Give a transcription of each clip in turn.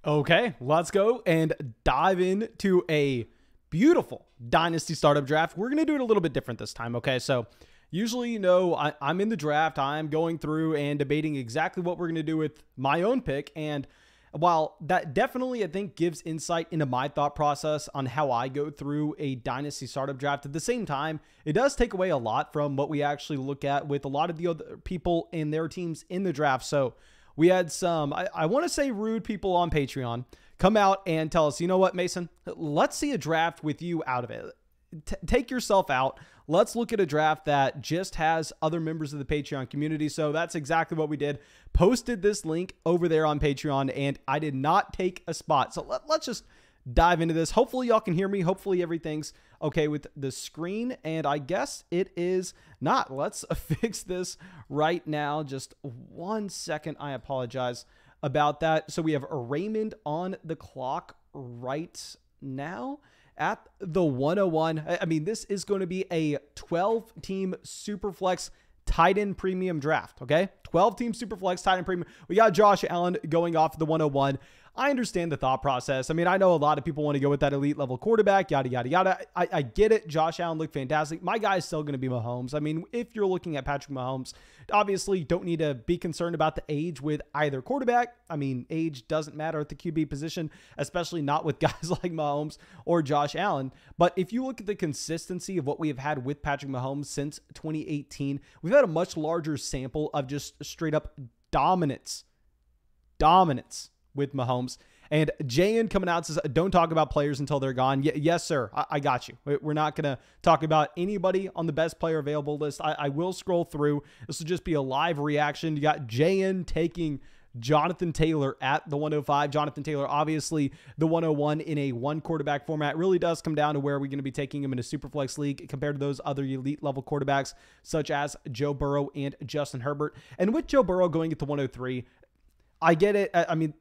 Okay, let's go and dive into a beautiful Dynasty startup draft. We're going to do it a little bit different this time, okay? So usually, I'm in the draft. I'm going through and debating exactly what we're going to do with my own pick. And while that definitely, I think, gives insight into my thought process on how I go through a Dynasty startup draft, at the same time, it does take away a lot from what we actually look at with a lot of the other people and their teams in the draft. So we had some, I want to say rude people on Patreon come out and tell us, you know what, Mason, let's see a draft with you out of it. Take yourself out. Let's look at a draft that just has other members of the Patreon community. So that's exactly what we did. Posted this link over there on Patreon, and I did not take a spot. So let's just dive into this. Hopefully y'all can hear me. Hopefully everything's okay with the screen, and I guess it is not. Let's fix this right now. Just 1 second. I apologize about that. So we have Raymond on the clock right now at the 101. I mean, this is going to be a 12-team Superflex tight end premium draft, okay? 12-team Superflex tight end premium. We got Josh Allen going off the 101. I understand the thought process. I mean, I know a lot of people want to go with that elite level quarterback, yada, yada, yada. I get it. Josh Allen looked fantastic. My guy is still going to be Mahomes. I mean, if you're looking at Patrick Mahomes, obviously you don't need to be concerned about the age with either quarterback. I mean, age doesn't matter at the QB position, especially not with guys like Mahomes or Josh Allen. But if you look at the consistency of what we have had with Patrick Mahomes since 2018, we've had a much larger sample of just straight up dominance with Mahomes. And Jayan coming out says, don't talk about players until they're gone. Yes, sir. I got you. We're not going to talk about anybody on the best player available list. I will scroll through. This will just be a live reaction. You got Jayan taking Jonathan Taylor at the 105. Jonathan Taylor, obviously the 101 in a one quarterback format. Really does come down to where we're going to be taking him in a Superflex league compared to those other elite level quarterbacks such as Joe Burrow and Justin Herbert. And with Joe Burrow going at the 103, I get it. I mean,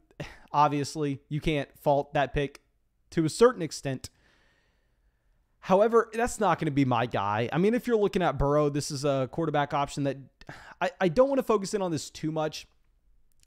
obviously, you can't fault that pick to a certain extent. However, that's not going to be my guy. I mean, if you're looking at Burrow, this is a quarterback option that I don't want to focus in on this too much,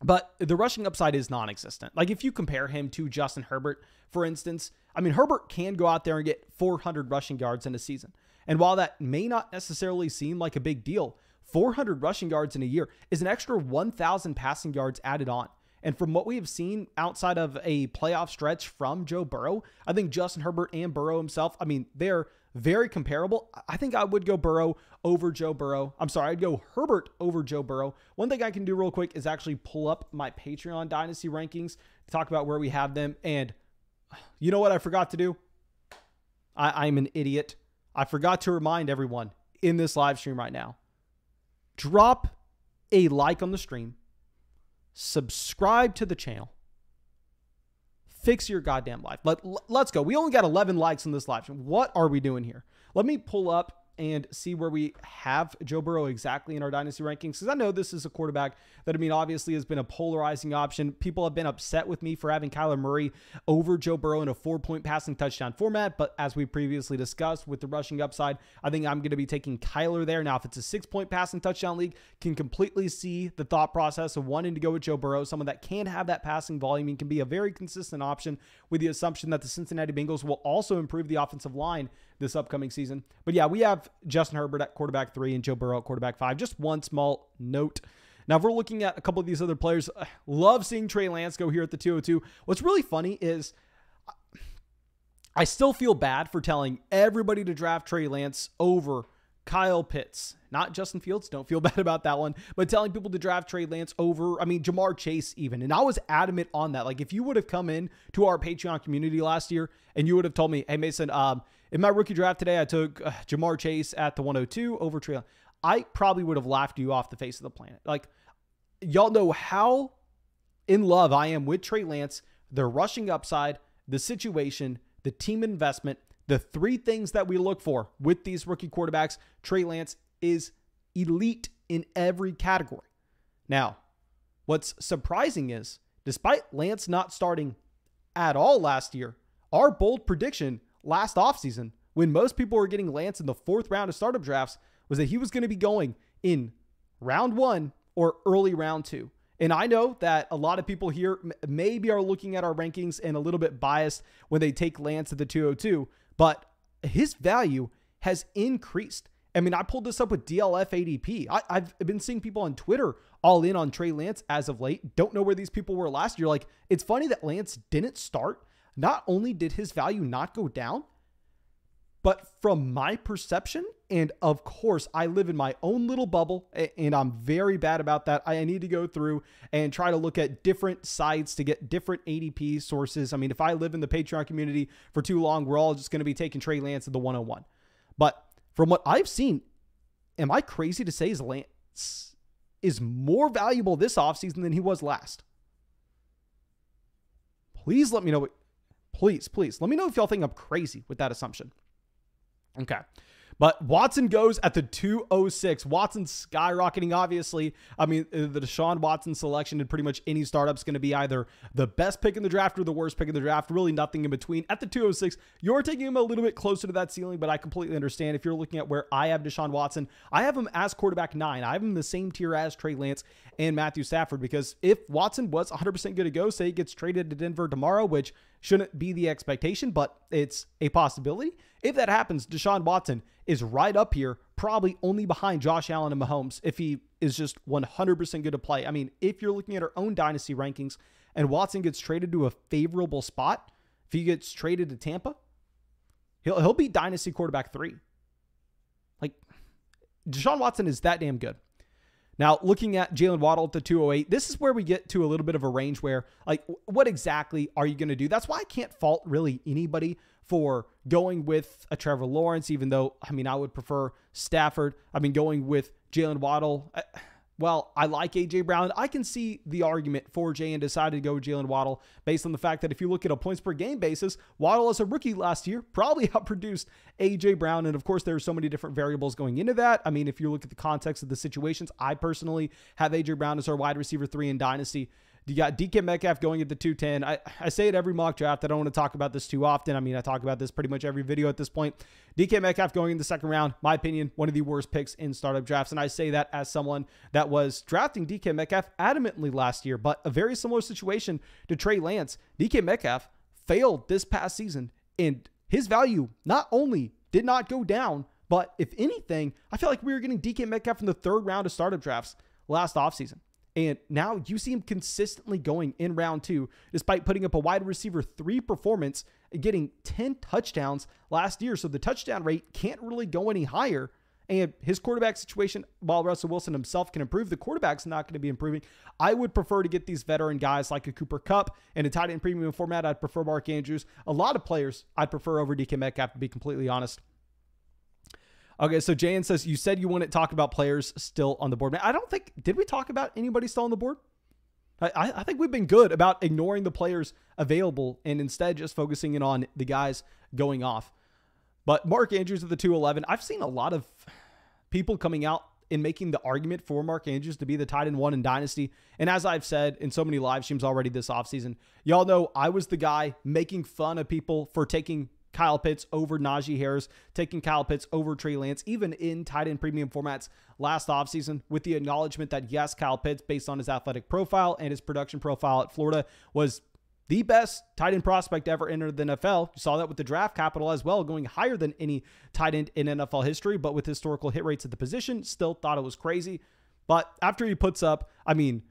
but the rushing upside is non-existent. Like if you compare him to Justin Herbert, for instance, I mean, Herbert can go out there and get 400 rushing yards in a season. And while that may not necessarily seem like a big deal, 400 rushing yards in a year is an extra 1,000 passing yards added on. And from what we have seen outside of a playoff stretch from Joe Burrow, I think Justin Herbert and Burrow himself, I mean, they're very comparable. I think I would go Burrow over Joe Burrow. I'm sorry, I'd go Herbert over Joe Burrow. One thing I can do real quick is actually pull up my Patreon Dynasty rankings to talk about where we have them. And you know what I forgot to do? I'm an idiot. I forgot to remind everyone in this live stream right now. Drop a like on the stream. Subscribe to the channel. Fix your goddamn life. Let's go. We only got 11 likes on this live stream. What are we doing here? Let me pull up and see where we have Joe Burrow exactly in our Dynasty rankings, because I know this is a quarterback that, I mean, obviously has been a polarizing option. People have been upset with me for having Kyler Murray over Joe Burrow in a 4-point passing touchdown format, but as we previously discussed with the rushing upside, I think I'm going to be taking Kyler there. Now, if it's a 6-point passing touchdown league, can completely see the thought process of wanting to go with Joe Burrow, someone that can have that passing volume and can be a very consistent option, with the assumption that the Cincinnati Bengals will also improve the offensive line this upcoming season. But yeah, we have Justin Herbert at quarterback 3 and Joe Burrow at quarterback 5. Just one small note. Now, if we're looking at a couple of these other players, love seeing Trey Lance go here at the 202. What's really funny is I still feel bad for telling everybody to draft Trey Lance over Kyle Pitts, not Justin Fields. Don't feel bad about that one, but telling people to draft Trey Lance over, I mean, Jamar Chase even. And I was adamant on that. Like if you would have come in to our Patreon community last year and you would have told me, hey, Mason, in my rookie draft today, I took Jamar Chase at the 102 over Trey Lance, I probably would have laughed you off the face of the planet. Like, y'all know how in love I am with Trey Lance, the rushing upside, the situation, the team investment, the three things that we look for with these rookie quarterbacks. Trey Lance is elite in every category. Now, what's surprising is, despite Lance not starting at all last year, our bold prediction last offseason, when most people were getting Lance in the 4th round of startup drafts, was that he was going to be going in round 1 or early round 2. And I know that a lot of people here maybe are looking at our rankings and a little bit biased when they take Lance at the 202, but his value has increased. I mean, I pulled this up with DLF ADP. I've been seeing people on Twitter all in on Trey Lance as of late. Don't know where these people were last year. Like, it's funny that Lance didn't start. Not only did his value not go down, but from my perception, and of course, I live in my own little bubble, and I'm very bad about that. I need to go through and try to look at different sites to get different ADP sources. I mean, if I live in the Patreon community for too long, we're all just going to be taking Trey Lance at the 101. But from what I've seen, am I crazy to say Lance is more valuable this offseason than he was last? Please let me know. Please let me know if y'all think I'm crazy with that assumption. Okay. But Watson goes at the 206. Watson skyrocketing, obviously. I mean, the Deshaun Watson selection in pretty much any startup is going to be either the best pick in the draft or the worst pick in the draft. Really nothing in between. At the 206, you're taking him a little bit closer to that ceiling, but I completely understand. If you're looking at where I have Deshaun Watson, I have him as quarterback 9. I have him the same tier as Trey Lance and Matthew Stafford, because if Watson was 100% good to go, say he gets traded to Denver tomorrow, which shouldn't be the expectation, but it's a possibility. If that happens, Deshaun Watson is right up here, probably only behind Josh Allen and Mahomes if he is just 100% good to play. I mean, if you're looking at our own dynasty rankings and Watson gets traded to a favorable spot, if he gets traded to Tampa, he'll be dynasty quarterback 3. Like, Deshaun Watson is that damn good. Now, looking at Jalen Waddle at the 208, this is where we get to a little bit of a range where, like, what exactly are you going to do? That's why I can't fault really anybody for going with a Trevor Lawrence, even though, I mean, I would prefer Stafford. I mean, going with Jalen Waddle. Well, I like A.J. Brown. I can see the argument for Jay and decided to go with Jalen Waddle based on the fact that if you look at a points per game basis, Waddle as a rookie last year probably outproduced A.J. Brown. And of course, there are so many different variables going into that. I mean, if you look at the context of the situations, I personally have A.J. Brown as our wide receiver 3 in Dynasty. You got DK Metcalf going at the 210. I say it every mock draft. I don't want to talk about this too often. I mean, I talk about this pretty much every video at this point. DK Metcalf going in the second round, my opinion, one of the worst picks in startup drafts. And I say that as someone that was drafting DK Metcalf adamantly last year, but a very similar situation to Trey Lance. DK Metcalf failed this past season, and his value not only did not go down, but if anything, I feel like we were getting DK Metcalf in the third round of startup drafts last offseason. And now you see him consistently going in round 2, despite putting up a wide receiver 3 performance, getting 10 touchdowns last year. So the touchdown rate can't really go any higher. And his quarterback situation, while Russell Wilson himself can improve, the quarterback's not going to be improving. I would prefer to get these veteran guys like a Cooper Kupp. In a tight end premium format, I'd prefer Mark Andrews. A lot of players I'd prefer over DK Metcalf, to be completely honest. Okay, so Jayan says, you said you wouldn't talk about players still on the board. Man, I don't think, did we talk about anybody still on the board? I think we've been good about ignoring the players available and instead just focusing in on the guys going off. But Mark Andrews at the 211, I've seen a lot of people coming out and making the argument for Mark Andrews to be the tight end 1 in Dynasty. And as I've said in so many live streams already this offseason, y'all know I was the guy making fun of people for taking Kyle Pitts over Najee Harris, taking Kyle Pitts over Trey Lance, even in tight end premium formats last offseason, with the acknowledgement that yes, Kyle Pitts, based on his athletic profile and his production profile at Florida, was the best tight end prospect ever entered the NFL. You saw that with the draft capital as well, going higher than any tight end in NFL history, but with historical hit rates at the position, still thought it was crazy. But after he puts up, I mean,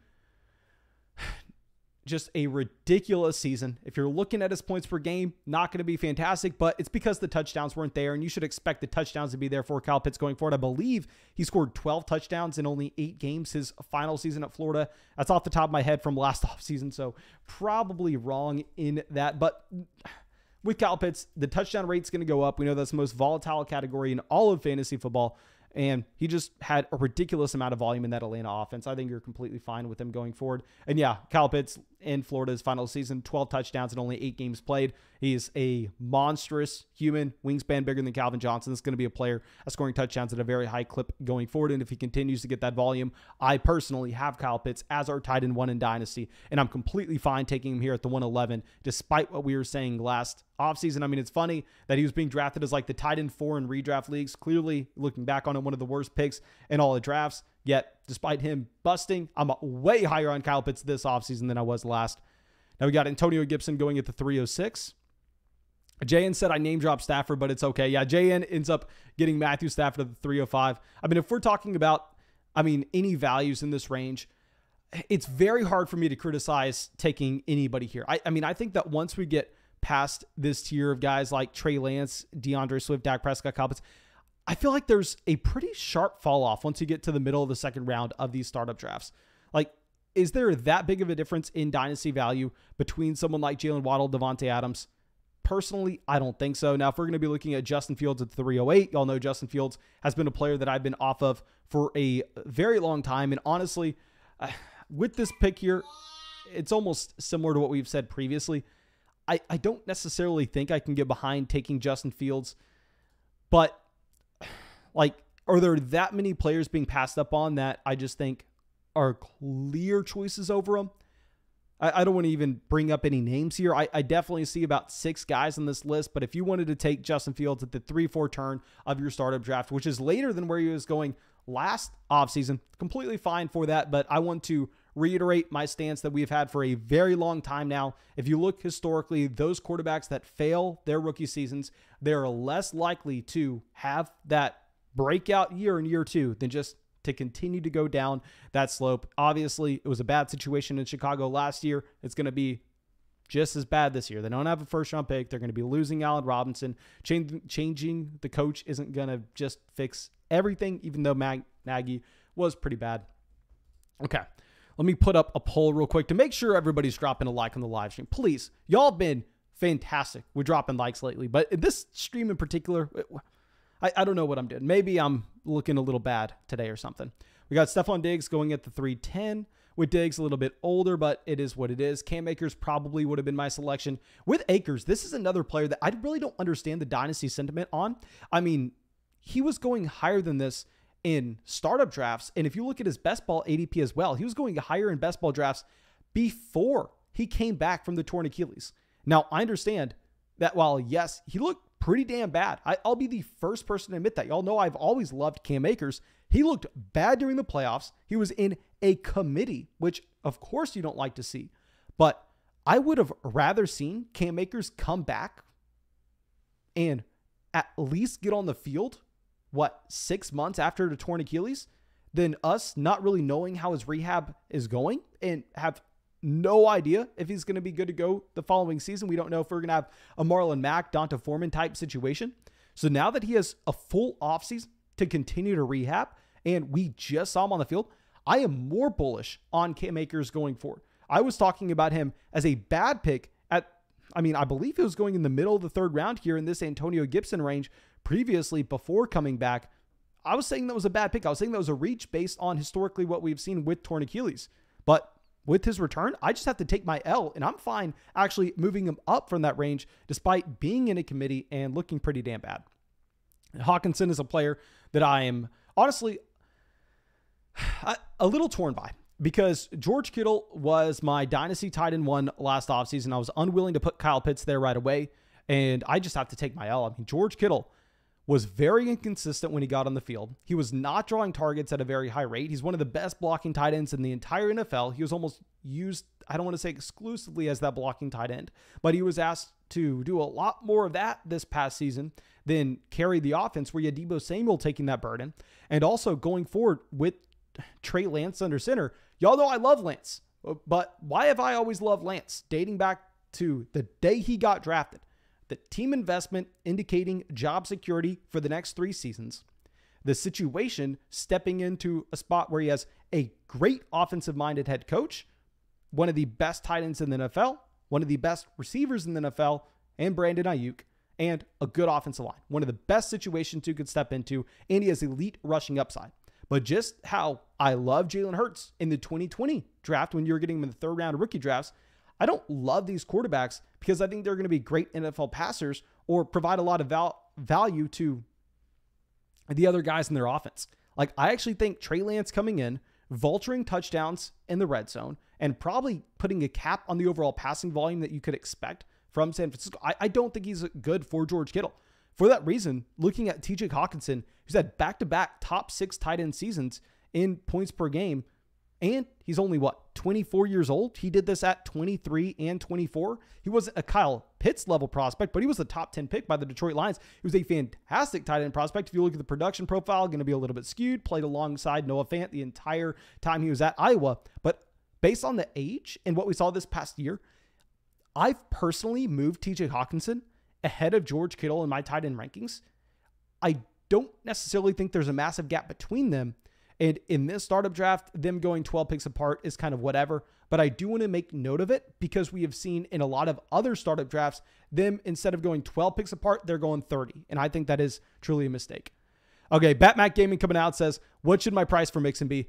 just a ridiculous season. If you're looking at his points per game, not going to be fantastic, but it's because the touchdowns weren't there, and you should expect the touchdowns to be there for Kyle Pitts going forward. I believe he scored 12 touchdowns in only 8 games his final season at Florida. That's off the top of my head from last offseason, so probably wrong in that. But with Kyle Pitts, the touchdown rate's going to go up. We know that's the most volatile category in all of fantasy football. And he just had a ridiculous amount of volume in that Atlanta offense. I think you're completely fine with him going forward. And yeah, Kyle Pitts in Florida's final season, 12 touchdowns and only 8 games played. He's a monstrous human, wingspan bigger than Calvin Johnson. This is going to be a player scoring touchdowns at a very high clip going forward. And if he continues to get that volume, I personally have Kyle Pitts as our tight end 1 in Dynasty. And I'm completely fine taking him here at the 111, despite what we were saying last offseason. I mean, it's funny that he was being drafted as like the tight end 4 in redraft leagues. Clearly, looking back on it, one of the worst picks in all the drafts. Yet, despite him busting, I'm way higher on Kyle Pitts this offseason than I was last. Now we got Antonio Gibson going at the 306. JN said I name dropped Stafford, but it's okay. Yeah, JN ends up getting Matthew Stafford at the 305. I mean, if we're talking about, any values in this range, it's very hard for me to criticize taking anybody here. I think that once we get past this tier of guys like Trey Lance, DeAndre Swift, Dak Prescott, Kyle Pitts, I feel like there's a pretty sharp fall off once you get to the middle of the second round of these startup drafts. Like, is there that big of a difference in dynasty value between someone like Jalen Waddle, Devontae Adams? Personally, I don't think so. Now, if we're going to be looking at Justin Fields at 308, y'all know Justin Fields has been a player that I've been off of for a very long time. And honestly, with this pick here, it's almost similar to what we've said previously. I don't necessarily think I can get behind taking Justin Fields, but are there that many players being passed up on that I just think are clear choices over them? I don't want to even bring up any names here. I definitely see about 6 guys on this list, but if you wanted to take Justin Fields at the 3-4 turn of your startup draft, which is later than where he was going last offseason, completely fine for that, but I want to reiterate my stance that we've had for a very long time now. If you look historically, those quarterbacks that fail their rookie seasons, they're less likely to have that breakout year in year 2 than just to continue to go down that slope. Obviously, it was a bad situation in Chicago last year. It's going to be just as bad this year. They don't have a first-round pick. They're going to be losing Allen Robinson. Changing the coach isn't going to just fix everything, even though Nagy was pretty bad. Okay, let me put up a poll real quick to make sure everybody's dropping a like on the live stream. Please, y'all have been fantastic with dropping likes lately, but in this stream in particular, I don't know what I'm doing. Maybe I'm looking a little bad today or something. We got Stefan Diggs going at the 310. With Diggs a little bit older, but it is what it is. Cam Akers probably would have been my selection. With Akers, this is another player that I really don't understand the dynasty sentiment on. He was going higher than this in startup drafts, and if you look at his best ball ADP as well, he was going higher in best ball drafts before he came back from the torn Achilles. Now, I understand that while, yes, he looked pretty damn bad. I'll be the first person to admit that. Y'all know I've always loved Cam Akers. He looked bad during the playoffs. He was in a committee, which of course you don't like to see. But I would have rather seen Cam Akers come back and at least get on the field, 6 months after the torn Achilles, than us not really knowing how his rehab is going and have no idea if he's going to be good to go the following season. We don't know if we're going to have a Marlon Mack, Donta Foreman type situation. So now that he has a full offseason to continue to rehab, and we just saw him on the field, I am more bullish on Cam Akers going forward. I was talking about him as a bad pick I believe he was going in the middle of the 3rd round here in this Antonio Gibson range previously before coming back. I was saying that was a bad pick. I was saying that was a reach based on historically what we've seen with torn Achilles. But with his return, I just have to take my L, and I'm fine actually moving him up from that range despite being in a committee and looking pretty damn bad. Hawkinson is a player that I am honestly a little torn by, because George Kittle was my dynasty tight end 1 last offseason. I was unwilling to put Kyle Pitts there right away, and I just have to take my L. George Kittle was very inconsistent when he got on the field. He was not drawing targets at a very high rate. He's one of the best blocking tight ends in the entire NFL. He was almost used, I don't want to say exclusively as that blocking tight end, but he was asked to do a lot more of that this past season than carry the offense, where you had Deebo Samuel taking that burden. And also going forward with Trey Lance under center. Y'all know I love Lance, but why have I always loved Lance? Dating back to the day he got drafted. The team investment indicating job security for the next 3 seasons. The situation stepping into a spot where he has a great offensive-minded head coach, one of the best tight ends in the NFL, one of the best receivers in the NFL, and Brandon Ayuk, and a good offensive line. One of the best situations you could step into, and he has elite rushing upside. But just how I love Jalen Hurts in the 2020 draft when you were getting him in the 3rd round of rookie drafts, I don't love these quarterbacks because I think they're going to be great NFL passers or provide a lot of value to the other guys in their offense. Like, I actually think Trey Lance coming in, vulturing touchdowns in the red zone, and probably putting a cap on the overall passing volume that you could expect from San Francisco. I don't think he's good for George Kittle. For that reason, looking at TJ Hawkinson, who's had back-to-back top 6 tight end seasons in points per game. And he's only, 24 years old? He did this at 23 and 24. He wasn't a Kyle Pitts level prospect, but he was the top 10 pick by the Detroit Lions. He was a fantastic tight end prospect. If you look at the production profile, going to be a little bit skewed. Played alongside Noah Fant the entire time he was at Iowa. But based on the age and what we saw this past year, I've personally moved TJ Hawkinson ahead of George Kittle in my tight end rankings. I don't necessarily think there's a massive gap between them. And in this startup draft, them going 12 picks apart is kind of whatever. But I do want to make note of it because we have seen in a lot of other startup drafts, them instead of going 12 picks apart, they're going 30. And I think that is truly a mistake. Okay, Batmac Gaming coming out says, what should my price for Mixon be?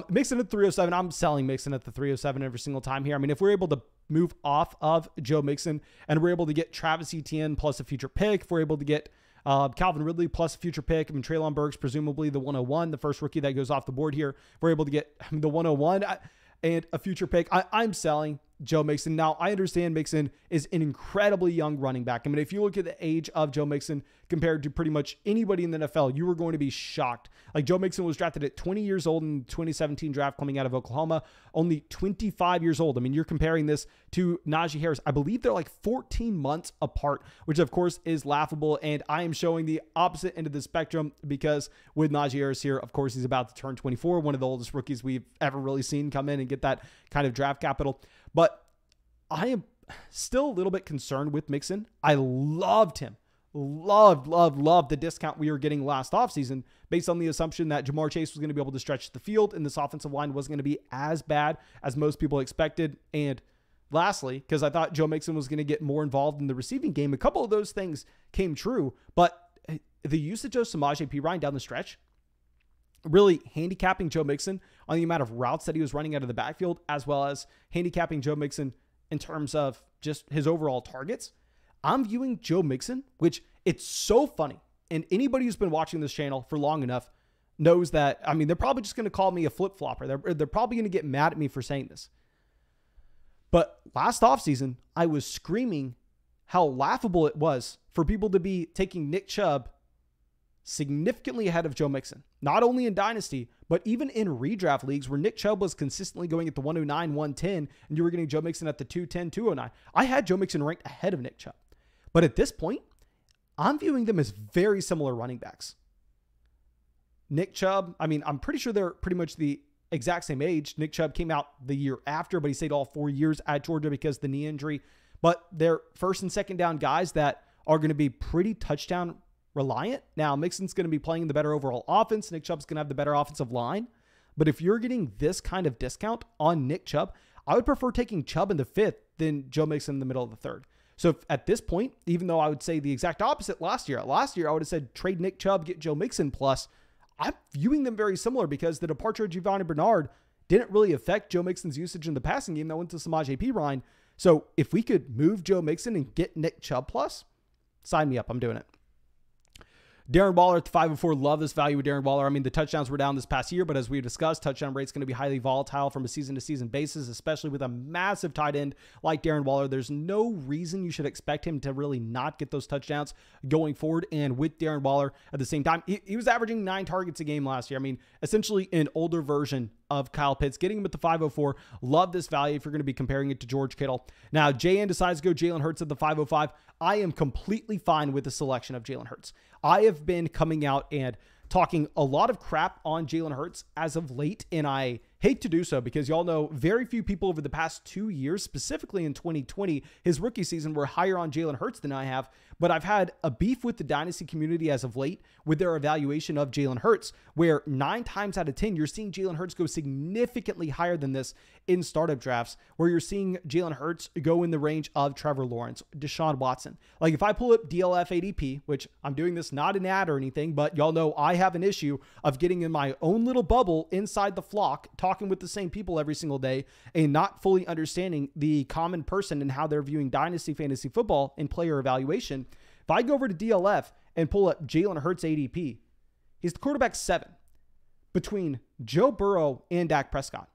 Mixon at 307. I'm selling Mixon at the 307 every single time here. I mean, if we're able to move off of Joe Mixon and we're able to get Travis Etienne plus a future pick, if we're able to get Calvin Ridley plus a future pick. I mean, Treylon Burks, presumably the 101, the first rookie that goes off the board here. We're able to get the 101 and a future pick. I'm selling Joe Mixon. Now, I understand Mixon is an incredibly young running back. I mean, if you look at the age of Joe Mixon compared to pretty much anybody in the NFL, you were going to be shocked. Like, Joe Mixon was drafted at 20 years old in the 2017 draft coming out of Oklahoma, only 25 years old. I mean, you're comparing this to Najee Harris. I believe they're like 14 months apart, which of course is laughable. And I am showing the opposite end of the spectrum because with Najee Harris here, of course, he's about to turn 24, one of the oldest rookies we've ever really seen come in and get that kind of draft capital. But I am still a little bit concerned with Mixon. I loved him. Loved the discount we were getting last offseason based on the assumption that Jamar Chase was going to be able to stretch the field and this offensive line wasn't going to be as bad as most people expected. And lastly, because I thought Joe Mixon was going to get more involved in the receiving game, a couple of those things came true. But the usage of Samaje Perine down the stretch, really handicapping Joe Mixon on the amount of routes that he was running out of the backfield, as well as handicapping Joe Mixon in terms of just his overall targets. I'm viewing Joe Mixon, which it's so funny. And anybody who's been watching this channel for long enough knows that, I mean, they're probably just going to call me a flip-flopper. They're probably going to get mad at me for saying this. But last offseason, I was screaming how laughable it was for people to be taking Nick Chubb significantly ahead of Joe Mixon. Not only in Dynasty, but even in redraft leagues where Nick Chubb was consistently going at the 109, 110, and you were getting Joe Mixon at the 210, 209. I had Joe Mixon ranked ahead of Nick Chubb. But at this point, I'm viewing them as very similar running backs. Nick Chubb, I mean, I'm pretty sure they're pretty much the exact same age. Nick Chubb came out the year after, but he stayed all 4 years at Georgia because of the knee injury. But they're first and second down guys that are going to be pretty touchdown reliant. Now, Mixon's going to be playing the better overall offense. Nick Chubb's going to have the better offensive line. But if you're getting this kind of discount on Nick Chubb, I would prefer taking Chubb in the fifth than Joe Mixon in the middle of the third. So if at this point, even though I would say the exact opposite last year I would have said trade Nick Chubb, get Joe Mixon plus, I'm viewing them very similar because the departure of Giovanni Bernard didn't really affect Joe Mixon's usage in the passing game that went to Samaje Perine. So if we could move Joe Mixon and get Nick Chubb plus, sign me up. I'm doing it. Darren Waller at the 504. Love this value with Darren Waller. I mean, the touchdowns were down this past year, but as we discussed, touchdown rate's going to be highly volatile from a season-to-season basis, especially with a massive tight end like Darren Waller. There's no reason you should expect him to really not get those touchdowns going forward. And with Darren Waller at the same time, he was averaging 9 targets a game last year. I mean, essentially an older version of Kyle Pitts. Getting him at the 504. Love this value if you're going to be comparing it to George Kittle. Now, JN decides to go Jalen Hurts at the 505. I am completely fine with the selection of Jalen Hurts. I have been coming out and talking a lot of crap on Jalen Hurts as of late, and I hate to do so because y'all know very few people over the past 2 years, specifically in 2020, his rookie season, were higher on Jalen Hurts than I have. But I've had a beef with the Dynasty community as of late with their evaluation of Jalen Hurts, where 9 times out of 10, you're seeing Jalen Hurts go significantly higher than this in startup drafts, where you're seeing Jalen Hurts go in the range of Trevor Lawrence, Deshaun Watson. Like if I pull up DLF ADP, which I'm doing this not an ad or anything, but y'all know I have an issue of getting in my own little bubble inside the flock, talking with the same people every single day and not fully understanding the common person and how they're viewing Dynasty fantasy football and player evaluation. If I go over to DLF and pull up Jalen Hurts ADP, he's the quarterback 7 between Joe Burrow and Dak Prescott,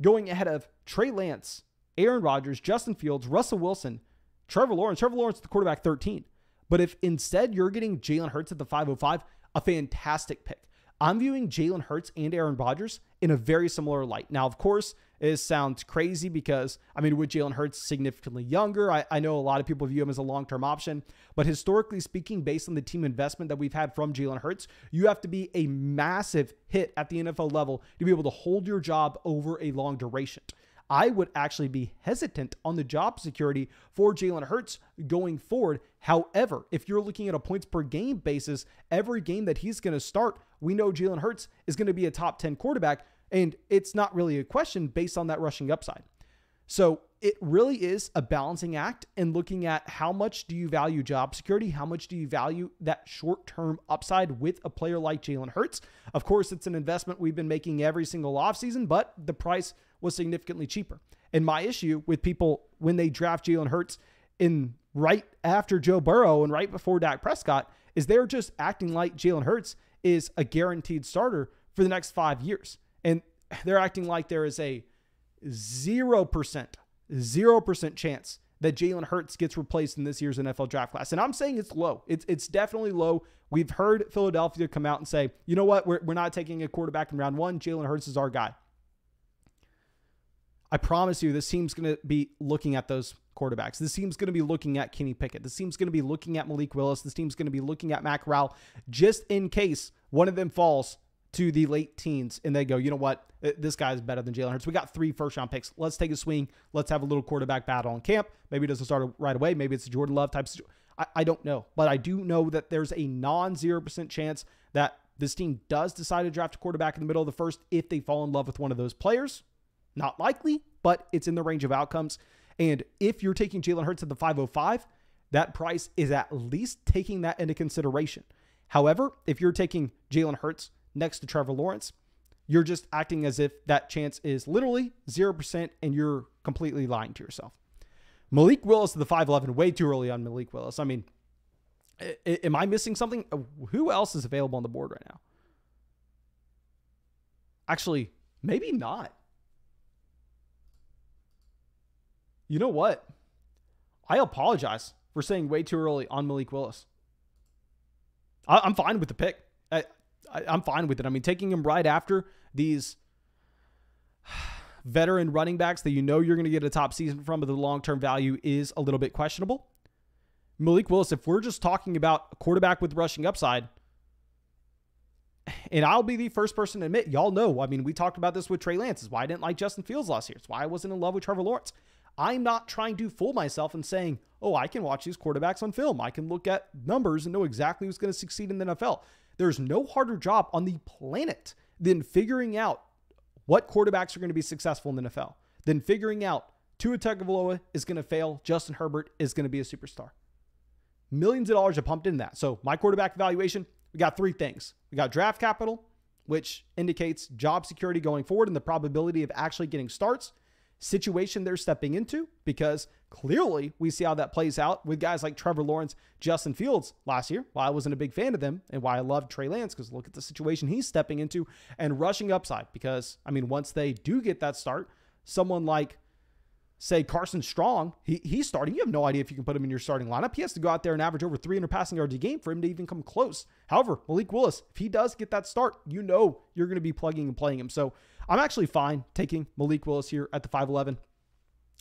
going ahead of Trey Lance, Aaron Rodgers, Justin Fields, Russell Wilson, Trevor Lawrence. Trevor Lawrence is the quarterback 13. But if instead you're getting Jalen Hurts at the 505, a fantastic pick. I'm viewing Jalen Hurts and Aaron Rodgers in a very similar light. Now, of course, it sounds crazy because, with Jalen Hurts significantly younger, I know a lot of people view him as a long-term option, but historically speaking, based on the team investment that we've had from Jalen Hurts, you have to be a massive hit at the NFL level to be able to hold your job over a long duration. I would actually be hesitant on the job security for Jalen Hurts going forward. However, if you're looking at a points per game basis, every game that he's going to start, we know Jalen Hurts is going to be a top 10 quarterback, and it's not really a question based on that rushing upside. So it really is a balancing act and looking at how much do you value job security? How much do you value that short-term upside with a player like Jalen Hurts? Of course, it's an investment we've been making every single offseason, but the price was significantly cheaper. And my issue with people when they draft Jalen Hurts in right after Joe Burrow and right before Dak Prescott is they're just acting like Jalen Hurts is a guaranteed starter for the next 5 years. And they're acting like there is a 0% chance that Jalen Hurts gets replaced in this year's NFL draft class. And I'm saying it's low. It's definitely low. We've heard Philadelphia come out and say, you know what, we're not taking a quarterback in round one. Jalen Hurts is our guy. I promise you, this team's going to be looking at those quarterbacks. This team's going to be looking at Kenny Pickett. This team's going to be looking at Malik Willis. This team's going to be looking at Matt Corral, just in case one of them falls to the late teens and they go, you know what, this guy's better than Jalen Hurts. We got 3 first-round picks. Let's take a swing. Let's have a little quarterback battle in camp. Maybe it doesn't start right away. Maybe it's a Jordan Love type situation. I don't know. But I do know that there's a non-0% chance that this team does decide to draft a quarterback in the middle of the first if they fall in love with one of those players. Not likely, but it's in the range of outcomes. And if you're taking Jalen Hurts at the 505, that price is at least taking that into consideration. However, if you're taking Jalen Hurts next to Trevor Lawrence, you're just acting as if that chance is literally 0% and you're completely lying to yourself. Malik Willis at the 511, way too early on Malik Willis. Am I missing something? Who else is available on the board right now? Actually, maybe not. You know what? I apologize for saying way too early on Malik Willis. I'm fine with the pick. I'm fine with it. Taking him right after these veteran running backs that you know you're going to get a top season from, but the long-term value is a little bit questionable. Malik Willis, if we're just talking about a quarterback with rushing upside, and I'll be the first person to admit, y'all know, we talked about this with Trey Lance. It's why I didn't like Justin Fields last year. It's why I wasn't in love with Trevor Lawrence. I'm not trying to fool myself and saying, oh, I can watch these quarterbacks on film. I can look at numbers and know exactly who's going to succeed in the NFL. There's no harder job on the planet than figuring out what quarterbacks are going to be successful in the NFL, than figuring out Tua Tagovailoa is going to fail, Justin Herbert is going to be a superstar. Millions of dollars are pumped into that. So my quarterback evaluation, we got 3 things. We got draft capital, which indicates job security going forward and the probability of actually getting starts. Situation they're stepping into, because clearly we see how that plays out with guys like Trevor Lawrence, Justin Fields last year, why I wasn't a big fan of them and why I loved Trey Lance, because look at the situation he's stepping into, and rushing upside, because once they do get that start, someone like, say, Carson Strong, he's starting. You have no idea if you can put him in your starting lineup. He has to go out there and average over 300 passing yards a game for him to even come close. However, Malik Willis, if he does get that start, you know you're going to be plugging and playing him. So I'm actually fine taking Malik Willis here at the 511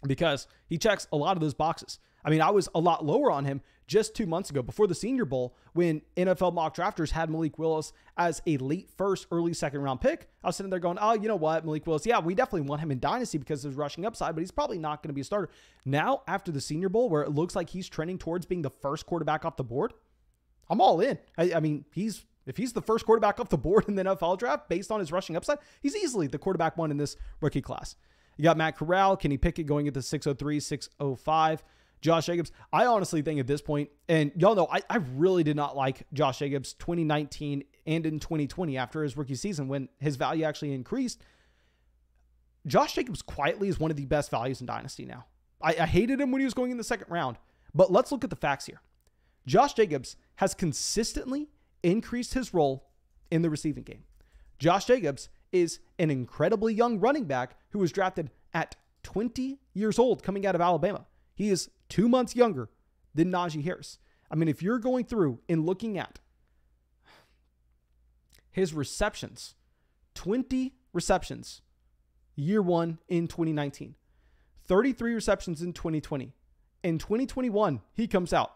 because he checks a lot of those boxes. I was a lot lower on him just 2 months ago before the Senior Bowl when NFL mock drafters had Malik Willis as a late first, early second round pick. I was sitting there going, oh, you know what, Malik Willis, yeah, we definitely want him in Dynasty because of his rushing upside, but he's probably not going to be a starter. Now, after the Senior Bowl, where it looks like he's trending towards being the first quarterback off the board, I'm all in. If he's the first quarterback off the board in the NFL draft based on his rushing upside, he's easily the quarterback one in this rookie class. You got Matt Corral, Kenny Pickett going at the 603, 605. Josh Jacobs, I honestly think at this point, and y'all know, I really did not like Josh Jacobs 2019 and in 2020 after his rookie season when his value actually increased. Josh Jacobs quietly is one of the best values in Dynasty now. I hated him when he was going in the second round, but let's look at the facts here. Josh Jacobs has consistently increased his role in the receiving game. Josh Jacobs is an incredibly young running back who was drafted at 20 years old coming out of Alabama. He is 2 months younger than Najee Harris. If you're going through and looking at his receptions. 20 receptions. Year one in 2019. 33 receptions in 2020. In 2021, he comes out.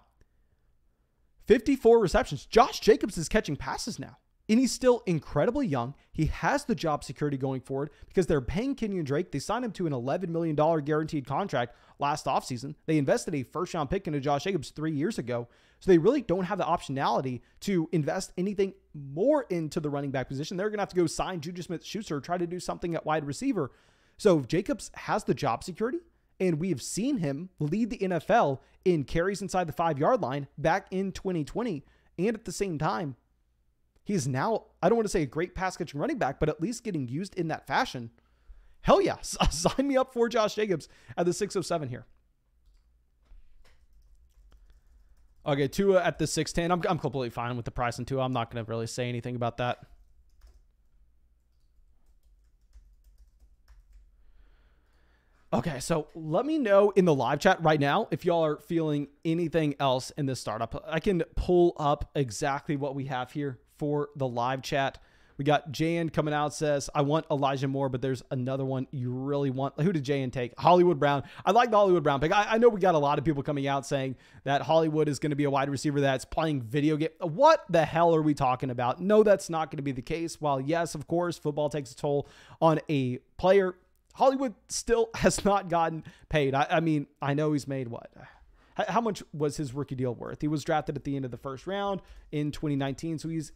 54 receptions. Josh Jacobs is catching passes now. And he's still incredibly young. He has the job security going forward because they're paying Kenyon Drake. They signed him to an $11 million guaranteed contract last offseason. They invested a first-round pick into Josh Jacobs 3 years ago. So they really don't have the optionality to invest anything more into the running back position. They're going to have to go sign Juju Smith-Schuster, try to do something at wide receiver. So Jacobs has the job security, and we have seen him lead the NFL in carries inside the 5-yard line back in 2020. And at the same time, he's now, I don't want to say a great pass catching running back, but at least getting used in that fashion. Hell yeah. Sign me up for Josh Jacobs at the 607 here. Okay, Tua at the 610. I'm completely fine with the price in Tua. I'm not going to really say anything about that. Okay, so let me know in the live chat right now if y'all are feeling anything else in this startup. I can pull up exactly what we have here for the live chat. We got Jan coming out, says, I want Elijah Moore, but there's another one you really want. Who did Jan take? Hollywood Brown. I like the Hollywood Brown pick. I know we got a lot of people coming out saying that Hollywood is going to be a wide receiver that's playing video game. What the hell are we talking about? No, that's not going to be the case. While yes, of course, football takes a toll on a player, Hollywood still has not gotten paid. I mean, I know he's made what? How much was his rookie deal worth? He was drafted at the end of the first round in 2019, so he's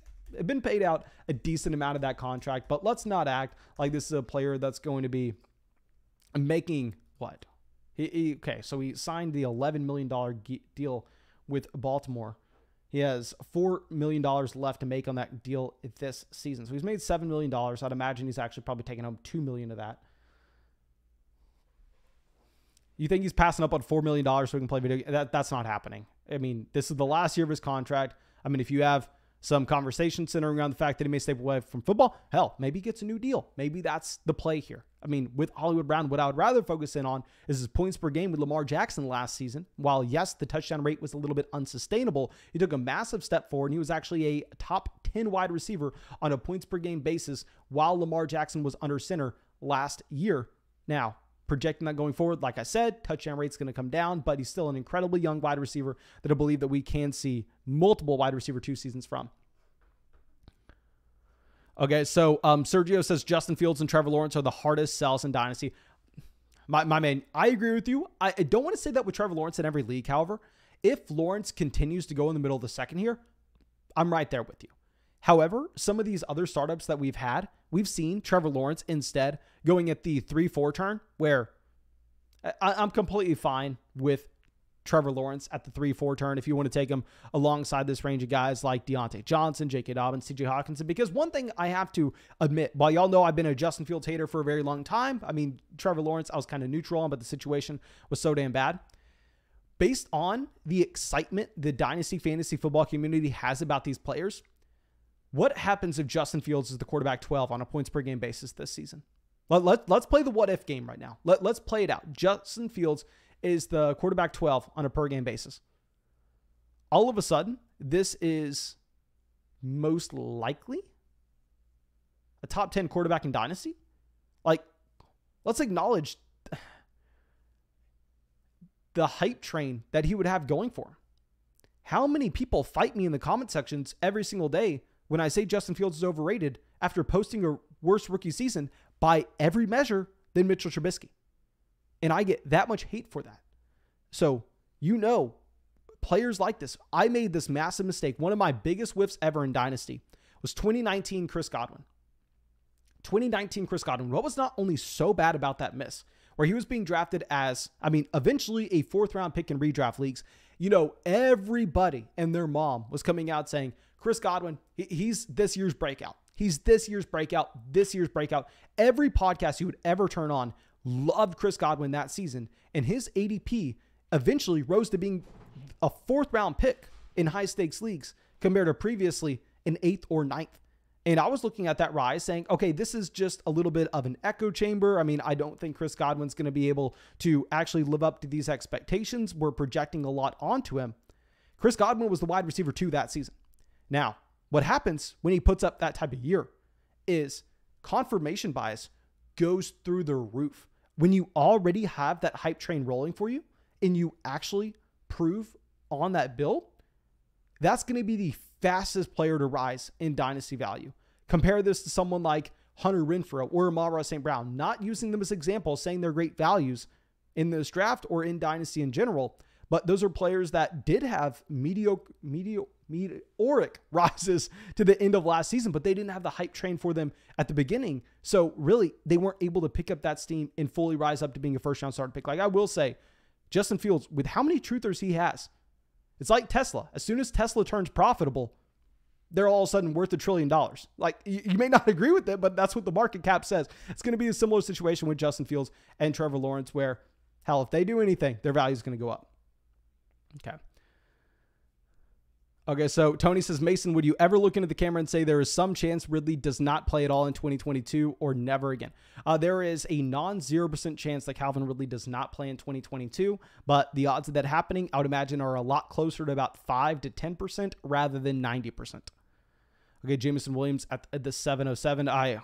been paid out a decent amount of that contract, but let's not act like this is a player that's going to be making what? Okay, so he signed the $11 million deal with Baltimore. He has $4 million left to make on that deal this season. So he's made $7 million. I'd imagine he's actually probably taking home $2 million of that. You think he's passing up on $4 million so he can play video? That's not happening. I mean, this is the last year of his contract. I mean, if you have some conversation centering around the fact that he may step away from football, hell, maybe he gets a new deal. Maybe that's the play here. I mean, with Hollywood Brown, what I would rather focus in on is his points per game with Lamar Jackson last season. While, yes, the touchdown rate was a little bit unsustainable, he took a massive step forward, and he was actually a top 10 wide receiver on a points per game basis while Lamar Jackson was under center last year. Now, projecting that going forward, like I said, touchdown rate's going to come down, but he's still an incredibly young wide receiver that I believe that we can see multiple wide receiver 2 seasons from. Okay, so Sergio says Justin Fields and Trevor Lawrence are the hardest sells in Dynasty. My man, I agree with you. I don't want to say that with Trevor Lawrence in every league. However, if Lawrence continues to go in the middle of the second here, I'm right there with you. However, some of these other startups that we've had, we've seen Trevor Lawrence instead going at the 3-4 turn, where I'm completely fine with Trevor Lawrence at the 3-4 turn if you want to take him alongside this range of guys like Deontay Johnson, J.K. Dobbins, C.J. Hawkinson. Because one thing I have to admit, while y'all know I've been a Justin Fields hater for a very long time, I mean, Trevor Lawrence, I was kind of neutral on, but the situation was so damn bad. Based on the excitement the Dynasty fantasy football community has about these players, what happens if Justin Fields is the quarterback 12 on a points per game basis this season? Let's play the what if game right now. Let's play it out. Justin Fields is the quarterback 12 on a per game basis. All of a sudden, this is most likely a top 10 quarterback in Dynasty. Like, let's acknowledge the hype train that he would have going for him. How many people fight me in the comment sections every single day when I say Justin Fields is overrated after posting a worse rookie season by every measure than Mitchell Trubisky? And I get that much hate for that. So, you know, players like this, I made this massive mistake. One of my biggest whiffs ever in Dynasty was 2019 Chris Godwin. 2019 Chris Godwin. What was not only so bad about that miss, where he was being drafted as, I mean, eventually a 4th round pick in redraft leagues. You know, everybody and their mom was coming out saying, Chris Godwin, he's this year's breakout. He's this year's breakout, this year's breakout. Every podcast you would ever turn on loved Chris Godwin that season. And his ADP eventually rose to being a 4th round pick in high stakes leagues compared to previously an 8th or 9th. And I was looking at that rise saying, okay, this is just a little bit of an echo chamber. I mean, I don't think Chris Godwin's going to be able to actually live up to these expectations. We're projecting a lot onto him. Chris Godwin was the wide receiver 2 that season. Now, What happens when he puts up that type of year is confirmation bias goes through the roof. When you already have that hype train rolling for you and you actually prove on that build, that's going to be the fastest player to rise in dynasty value. Compare this to someone like Hunter Renfrow or Amon-Ra St. Brown, not using them as examples, saying they're great values in this draft or in dynasty in general, but those are players that did have meteoric rises to the end of last season, but they didn't have the hype train for them at the beginning. So really, they weren't able to pick up that steam and fully rise up to being a first-round starter pick. Like I will say, Justin Fields, with how many truthers he has, it's like Tesla. As soon as Tesla turns profitable, they're all of a sudden worth $1 trillion. Like you may not agree with it, but that's what the market cap says. It's going to be a similar situation with Justin Fields and Trevor Lawrence where, hell, if they do anything, their value is going to go up. Okay, so Tony says, Mason, would you ever look into the camera and say there is some chance Ridley does not play at all in 2022 or never again? There is a non-0% chance that Calvin Ridley does not play in 2022, but the odds of that happening, I would imagine, are a lot closer to about 5 to 10% rather than 90%. Okay, Jameson Williams at the 707. I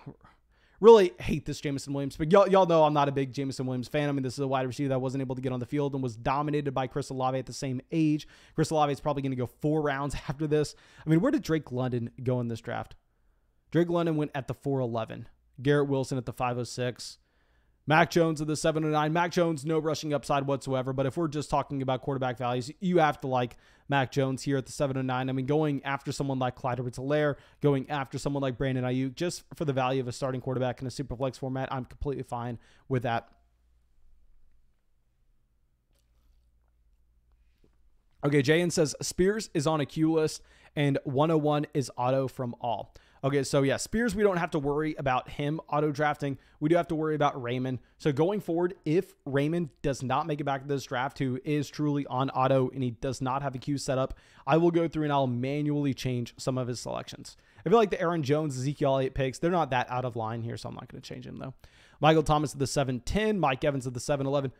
really hate this Jameson Williams, but y'all know I'm not a big Jameson Williams fan. I mean, this is a wide receiver that wasn't able to get on the field and was dominated by Chris Olave at the same age. Chris Olave is probably going to go 4 rounds after this. I mean, where did Drake London go in this draft? Drake London went at the 411. Garrett Wilson at the 506. Mac Jones at the 709. Mac Jones, no rushing upside whatsoever. But if we're just talking about quarterback values, you have to like Mac Jones here at the 709. I mean, going after someone like Clyde Edwards-Helaire, going after someone like Brandon Ayuk, just for the value of a starting quarterback in a super flex format, I'm completely fine with that. Okay, Jayan says Spears is on a queue list and 101 is auto from all. Okay, so yeah, Spears, we don't have to worry about him auto drafting. We do have to worry about Raymond. So going forward, if Raymond does not make it back to this draft, who is truly on auto and he does not have a queue set up, I will go through and I'll manually change some of his selections. I feel like the Aaron Jones, Ezekiel Elliott picks, they're not that out of line here, so I'm not going to change him though. Michael Thomas at the 710, Mike Evans at the 711.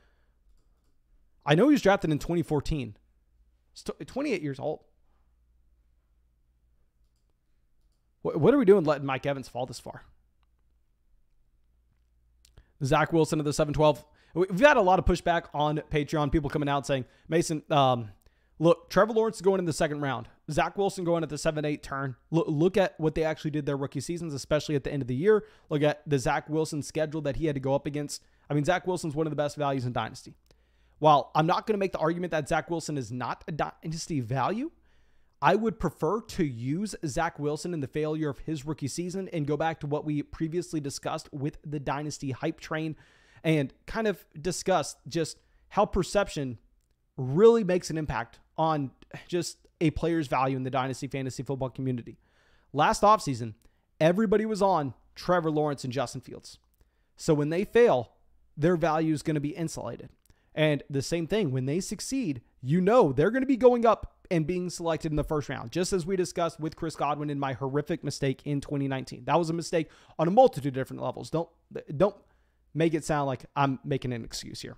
I know he was drafted in 2014. He's 28 years old. What are we doing letting Mike Evans fall this far? Zack Wilson at the 712. We've had a lot of pushback on Patreon. People coming out saying, Mason, look, Trevor Lawrence is going in the second round. Zack Wilson going at the 7-8 turn. Look at what they actually did their rookie seasons, especially at the end of the year. Look at the Zack Wilson schedule that he had to go up against. I mean, Zack Wilson's one of the best values in Dynasty. While I'm not going to make the argument that Zack Wilson is not a Dynasty value, I would prefer to use Zack Wilson in the failure of his rookie season and go back to what we previously discussed with the Dynasty hype train and kind of discuss just how perception really makes an impact on just a player's value in the Dynasty fantasy football community. Last offseason, everybody was on Trevor Lawrence and Justin Fields. So when they fail, their value is going to be insulated. And the same thing, when they succeed, you know they're going to be going up and being selected in the first round, just as we discussed with Chris Godwin in my horrific mistake in 2019. That was a mistake on a multitude of different levels. Don't make it sound like I'm making an excuse here.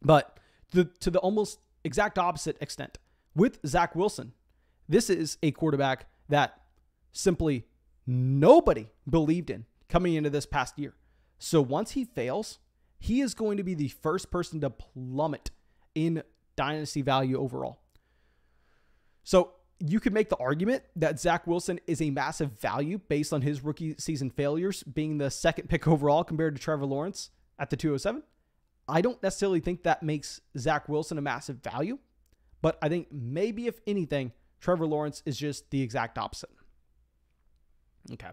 But to the almost exact opposite extent, with Zack Wilson, this is a quarterback that simply nobody believed in coming into this past year. So once he fails, he is going to be the first person to plummet in Dynasty value overall. So you could make the argument that Zack Wilson is a massive value based on his rookie season failures being the second pick overall compared to Trevor Lawrence at the 207. I don't necessarily think that makes Zack Wilson a massive value, but I think maybe if anything, Trevor Lawrence is just the exact opposite. Okay.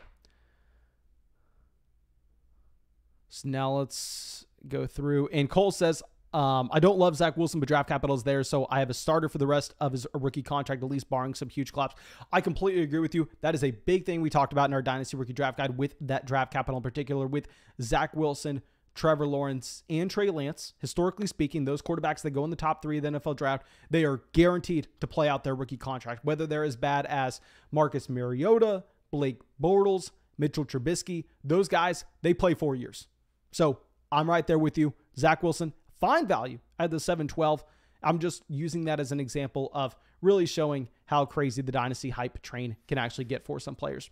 So now let's go through. And Cole says, I don't love Zack Wilson, but draft capital is there, so I have a starter for the rest of his rookie contract, at least barring some huge collapse. I completely agree with you. That is a big thing we talked about in our Dynasty Rookie Draft Guide with that draft capital in particular, with Zack Wilson, Trevor Lawrence, and Trey Lance. Historically speaking, those quarterbacks that go in the top 3 of the NFL draft, they are guaranteed to play out their rookie contract, whether they're as bad as Marcus Mariota, Blake Bortles, Mitchell Trubisky. Those guys, they play 4 years. So I'm right there with you. Zack Wilson, fine value at the 712. I'm just using that as an example of really showing how crazy the Dynasty hype train can actually get for some players.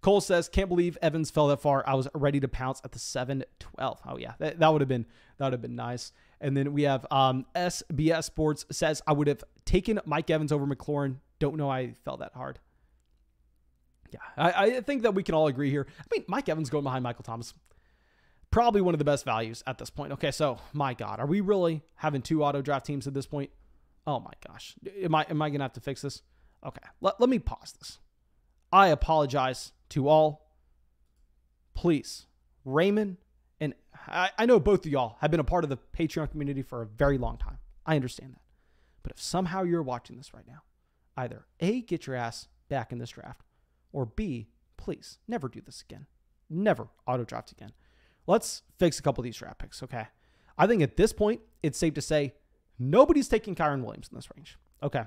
Cole says, can't believe Evans fell that far. I was ready to pounce at the 7-12. Oh yeah, that would have been nice. And then we have SBS Sports says, I would have taken Mike Evans over McLaurin. Don't know I fell that hard. Yeah, I think that we can all agree here. I mean, Mike Evans going behind Michael Thomas, probably one of the best values at this point. Okay, so my God, are we really having 2 auto draft teams at this point? Oh my gosh, am I gonna have to fix this? Okay, let me pause this. I apologize to all. Please, Raymond, and I know both of y'all have been a part of the Patreon community for a very long time. I understand that. But if somehow you're watching this right now, either A, get your ass back in this draft, or B, please never do this again. Never auto draft again. Let's fix a couple of these draft picks, okay? I think at this point, it's safe to say nobody's taking Kyren Williams in this range. Okay.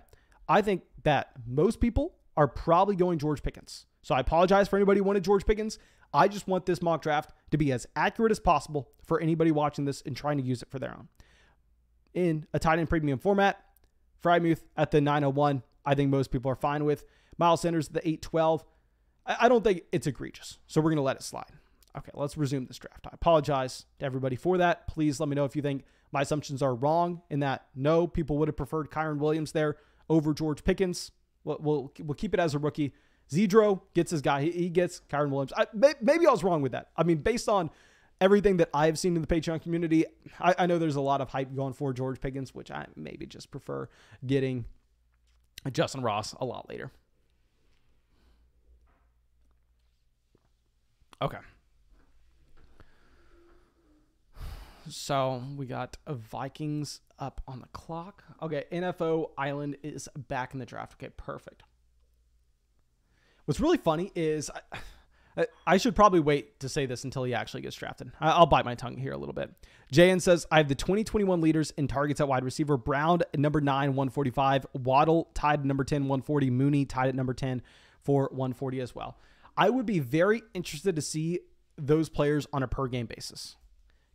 I think that most people are probably going George Pickens. So I apologize for anybody who wanted George Pickens. I just want this mock draft to be as accurate as possible for anybody watching this and trying to use it for their own. In a tight end premium format, Frymuth at the 901, I think most people are fine with. Miles Sanders at the 812. I don't think it's egregious, so we're going to let it slide. Okay, let's resume this draft. I apologize to everybody for that. Please let me know if you think my assumptions are wrong in that no, people would have preferred Kyren Williams there over George Pickens. We'll keep it as a rookie. Zedro gets his guy. He gets Kyren Williams. Maybe I was wrong with that. I mean, based on everything that I've seen in the Patreon community, I know there's a lot of hype going for George Pickens, which I maybe just prefer getting Justin Ross a lot later. Okay. So we got Vikings up on the clock. Okay, NFO Island is back in the draft. Okay, perfect. What's really funny is I should probably wait to say this until he actually gets drafted. I'll bite my tongue here a little bit. JN says, I have the 2021 leaders in targets at wide receiver. Brown at number 9, 145. Waddle tied at number 10, 140. Mooney tied at number 10 for 140 as well. I would be very interested to see those players on a per game basis.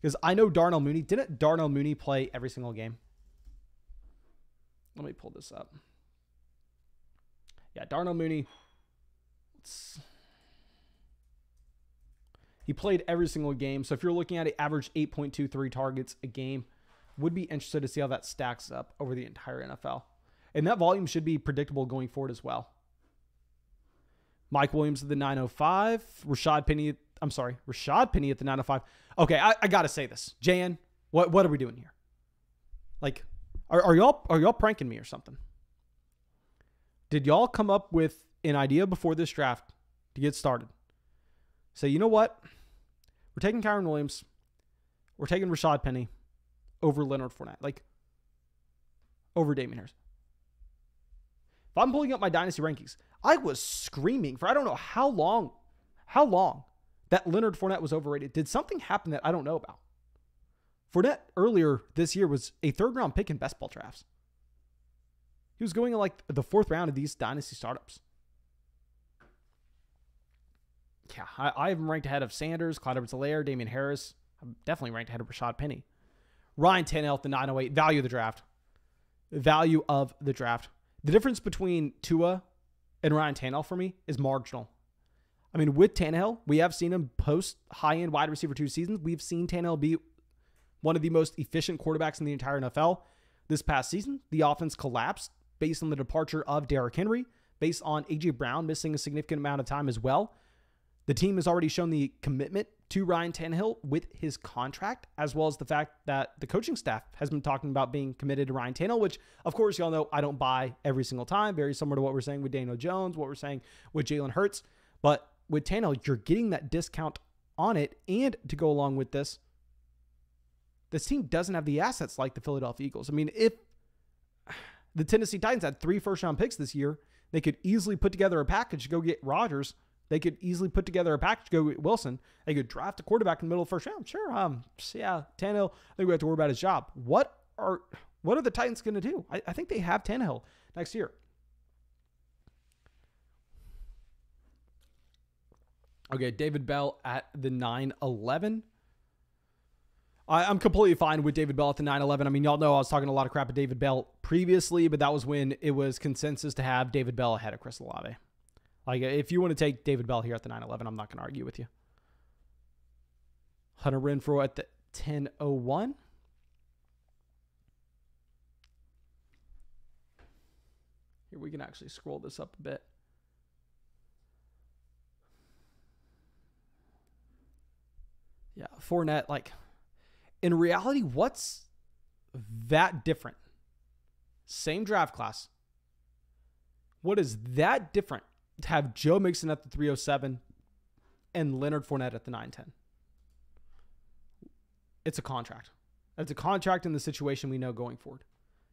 Because I know Darnell Mooney. Didn't Darnell Mooney play every single game? Let me pull this up. Yeah, Darnell Mooney. He played every single game. So if you're looking at an average 8.23 targets a game, would be interested to see how that stacks up over the entire NFL. And that volume should be predictable going forward as well. Mike Williams at the 905. Rashad Penny at the 905. Okay, I got to say this. JN, what are we doing here? Like, are y'all pranking me or something? Did y'all come up with an idea before this draft to get started? Say, you know what? We're taking Kyren Williams. We're taking Rashad Penny over Leonard Fournette. Like, over Damien Harris. If I'm pulling up my Dynasty rankings, I was screaming for I don't know how long that Leonard Fournette was overrated. Did something happen that I don't know about? Fournette earlier this year was a 3rd round pick in best ball drafts. He was going in like the 4th round of these Dynasty startups. Yeah, I have him ranked ahead of Sanders, Clyde Edwards-Helaire, Damian Harris. I'm definitely ranked ahead of Rashad Penny. Ryan Tannehill at the 908. Value of the draft. Value of the draft. The difference between Tua and Ryan Tannehill for me is marginal. I mean, with Tannehill, we have seen him post high-end wide receiver 2 seasons. We've seen Tannehill be one of the most efficient quarterbacks in the entire NFL. This past season, the offense collapsed based on the departure of Derrick Henry, based on A.J. Brown missing a significant amount of time as well. The team has already shown the commitment to Ryan Tannehill with his contract, as well as the fact that the coaching staff has been talking about being committed to Ryan Tannehill, which, of course, y'all know I don't buy every single time. Very similar to what we're saying with Daniel Jones, what we're saying with Jalen Hurts. But with Tannehill, you're getting that discount on it. And to go along with this team doesn't have the assets like the Philadelphia Eagles. I mean, if the Tennessee Titans had 3 first-round picks this year, they could easily put together a package to go get Rodgers. They could easily put together a package to go get Wilson. They could draft a quarterback in the middle of the 1st round. Sure. Yeah, Tannehill, I think we have to worry about his job. What are the Titans going to do? I think they have Tannehill next year. Okay, David Bell at the 911. I'm completely fine with David Bell at the 9-11. I mean, y'all know I was talking a lot of crap at David Bell previously, but that was when it was consensus to have David Bell ahead of Chris Olave. Like, if you want to take David Bell here at the 9-11, I'm not going to argue with you. Hunter Renfrow at the 10-01. Here, we can actually scroll this up a bit. Yeah, Fournette, like, in reality, what's that different? Same draft class. What is that different to have Joe Mixon at the 307 and Leonard Fournette at the 910? It's a contract. It's a contract in the situation we know going forward.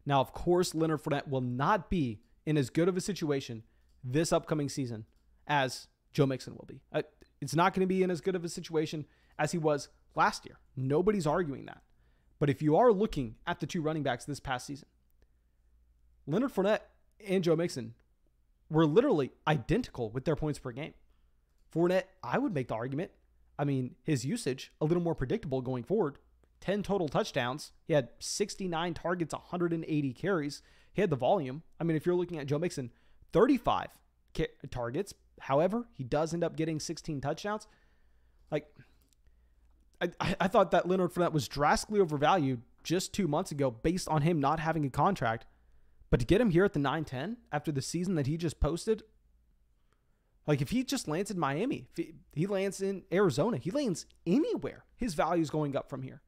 Now, of course, Leonard Fournette will not be in as good of a situation this upcoming season as Joe Mixon will be. It's not going to be in as good of a situation as he was last year. Nobody's arguing that. But if you are looking at the two running backs this past season, Leonard Fournette and Joe Mixon were literally identical with their points per game. Fournette, I would make the argument, I mean, his usage a little more predictable going forward. 10 total touchdowns. He had 69 targets, 180 carries. He had the volume. I mean, if you're looking at Joe Mixon, 35 targets. However, he does end up getting 16 touchdowns. Like, I thought that Leonard Fournette was drastically overvalued just 2 months ago based on him not having a contract. But to get him here at the 9-10 after the season that he just posted, like if he just lands in Miami, if he lands in Arizona, he lands anywhere, his value is going up from here.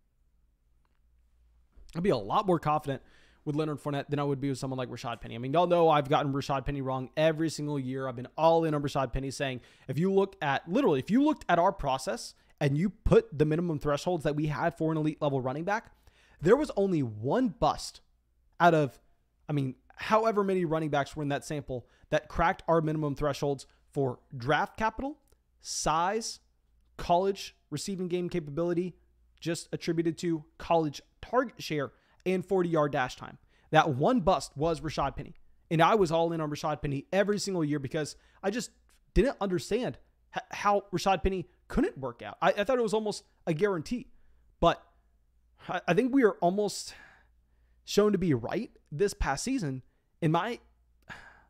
I'd be a lot more confident with Leonard Fournette than I would be with someone like Rashad Penny. I mean, y'all know I've gotten Rashad Penny wrong every single year. I've been all in on Rashad Penny saying, if you looked at our process and you put the minimum thresholds that we had for an elite level running back, there was only one bust out of, I mean, however many running backs were in that sample that cracked our minimum thresholds for draft capital, size, college receiving game capability, just attributed to college target share, and 40-yard dash time. That one bust was Rashad Penny. And I was all in on Rashad Penny every single year because I just didn't understand how Rashad Penny couldn't work out. I thought it was almost a guarantee. But I think we are almost shown to be right this past season. And my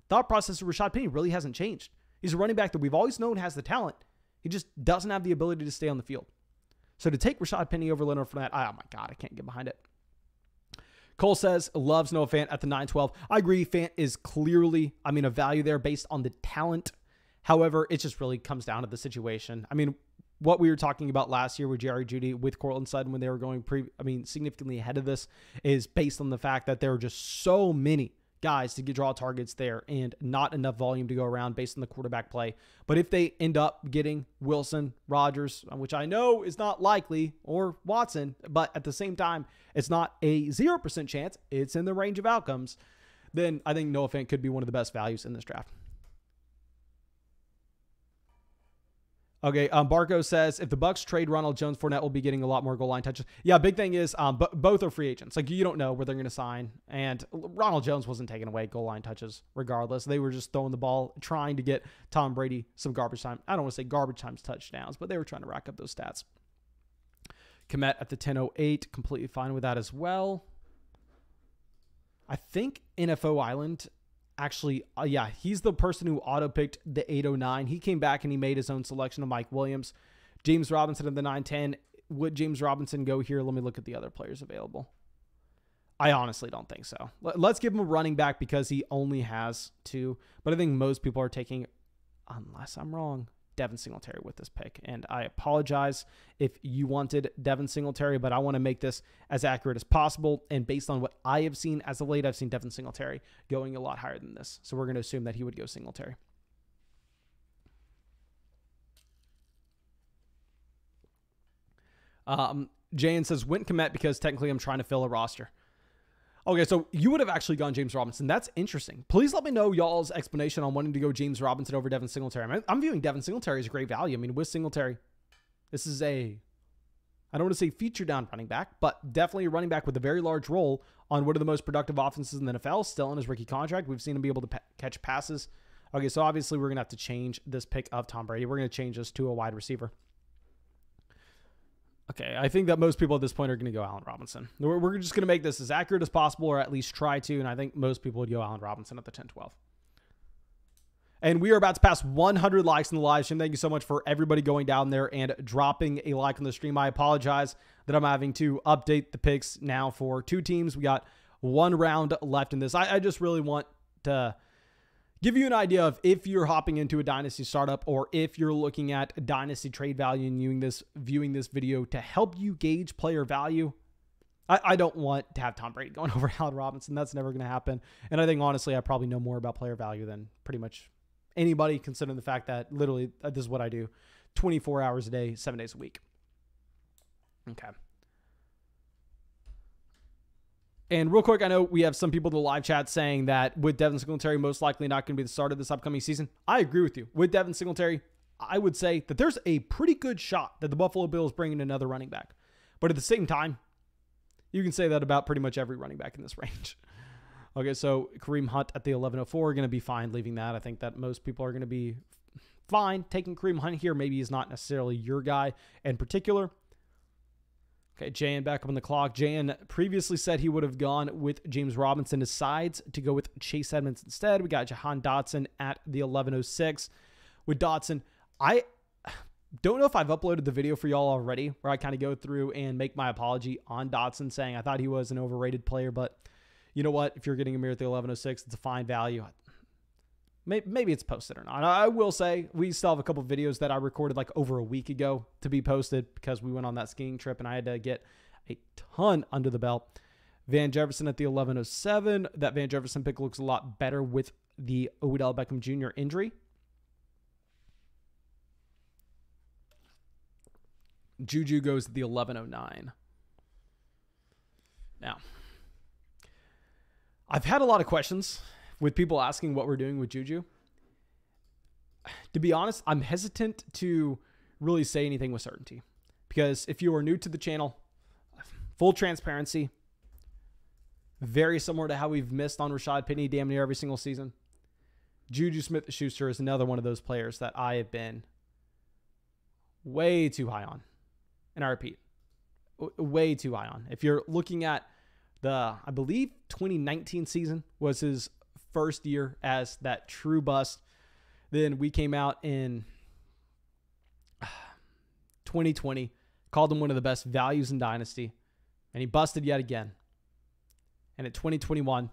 thought process of Rashad Penny really hasn't changed. He's a running back that we've always known has the talent. He just doesn't have the ability to stay on the field. So to take Rashad Penny over Leonard Fournette, oh my God, I can't get behind it. Cole says, loves Noah Fant at the 9-12. I agree, Fant is clearly, a value there based on the talent. However, it just really comes down to the situation. I mean, what we were talking about last year with Jerry Jeudy, with Courtland Sutton when they were going significantly ahead of this is based on the fact that there are just so many guys to draw targets there and not enough volume to go around based on the quarterback play. But if they end up getting Wilson, Rodgers, which I know is not likely, or Watson, but at the same time, it's not a 0% chance, it's in the range of outcomes, then I think Noah Fant could be one of the best values in this draft. Okay, Barco says, if the Bucs trade Ronald Jones, Fournette will be getting a lot more goal line touches. Yeah, big thing is both are free agents. Like, you don't know where they're going to sign. And Ronald Jones wasn't taking away goal line touches regardless. They were just throwing the ball, trying to get Tom Brady some garbage time. I don't want to say garbage time touchdowns, but they were trying to rack up those stats. Kmet at the 10:08, completely fine with that as well. I think NFO Island... Actually, he's the person who auto-picked the 809. He came back and he made his own selection of Mike Williams. James Robinson at the 910. Would James Robinson go here? Let me look at the other players available. I honestly don't think so. Let's give him a running back because he only has 2. But I think most people are taking, unless I'm wrong, Devin Singletary with this pick. And I apologize if you wanted Devin Singletary, but I want to make this as accurate as possible. And based on what I have seen as of late, I've seen Devin Singletary going a lot higher than this. So we're going to assume that he would go Singletary. Jayan says, went Kmet because technically I'm trying to fill a roster. Okay, so you would have actually gone James Robinson. That's interesting. Please let me know y'all's explanation on wanting to go James Robinson over Devin Singletary. I'm viewing Devin Singletary as a great value. I mean, with Singletary, this is I don't want to say feature down running back, but definitely a running back with a very large role on one of the most productive offenses in the NFL, still in his rookie contract. We've seen him be able to catch passes. Okay, so obviously we're going to have to change this pick of Tom Brady. We're going to change this to a wide receiver. Okay, I think that most people at this point are going to go Allen Robinson. We're just going to make this as accurate as possible, or at least try to, and I think most people would go Allen Robinson at the 10-12. And we are about to pass 100 likes in the live stream. Thank you so much for everybody going down there and dropping a like on the stream. I apologize that I'm having to update the picks now for 2 teams. We got 1 round left in this. I just really want to give you an idea of if you're hopping into a Dynasty startup or if you're looking at Dynasty trade value and viewing this video to help you gauge player value. I don't want to have Tom Brady going over Allen Robinson. That's never going to happen. And I think, honestly, I probably know more about player value than pretty much anybody, considering the fact that literally this is what I do 24 hours a day, 7 days a week. Okay. And real quick, I know we have some people in the live chat saying that with Devin Singletary most likely not going to be the starter this upcoming season. I agree with you. With Devin Singletary, I would say that there's a pretty good shot that the Buffalo Bills bring in another running back. But at the same time, you can say that about pretty much every running back in this range. Okay, so Kareem Hunt at the 11:04 are going to be fine leaving that. I think that most people are going to be fine taking Kareem Hunt here. Maybe he's not necessarily your guy in particular. Okay, Jan back up on the clock. Jan previously said he would have gone with James Robinson, decides to go with Chase Edmonds instead. We got Johan Dotson at the 11:06. With Dotson, I don't know if I've uploaded the video for y'all already where I kind of go through and make my apology on Dotson, saying I thought he was an overrated player, but you know what? If you're getting him here at the 11:06, it's a fine value. Maybe it's posted or not. I will say we still have a couple of videos that I recorded like over a week ago to be posted because we went on that skiing trip and I had to get a ton under the belt. Van Jefferson at the 11:07. That Van Jefferson pick looks a lot better with the Odell Beckham Jr. injury. Juju goes at the 11:09. Now, I've had a lot of questions with people asking what we're doing with Juju. To be honest, I'm hesitant to really say anything with certainty because if you are new to the channel, full transparency, very similar to how we've missed on Rashad Penny damn near every single season. Juju Smith-Schuster is another one of those players that I have been way too high on. And I repeat, way too high on. If you're looking at I believe 2019 season was his first year as that true bust. Then we came out in 2020, called him one of the best values in Dynasty, and he busted yet again. And in 2021,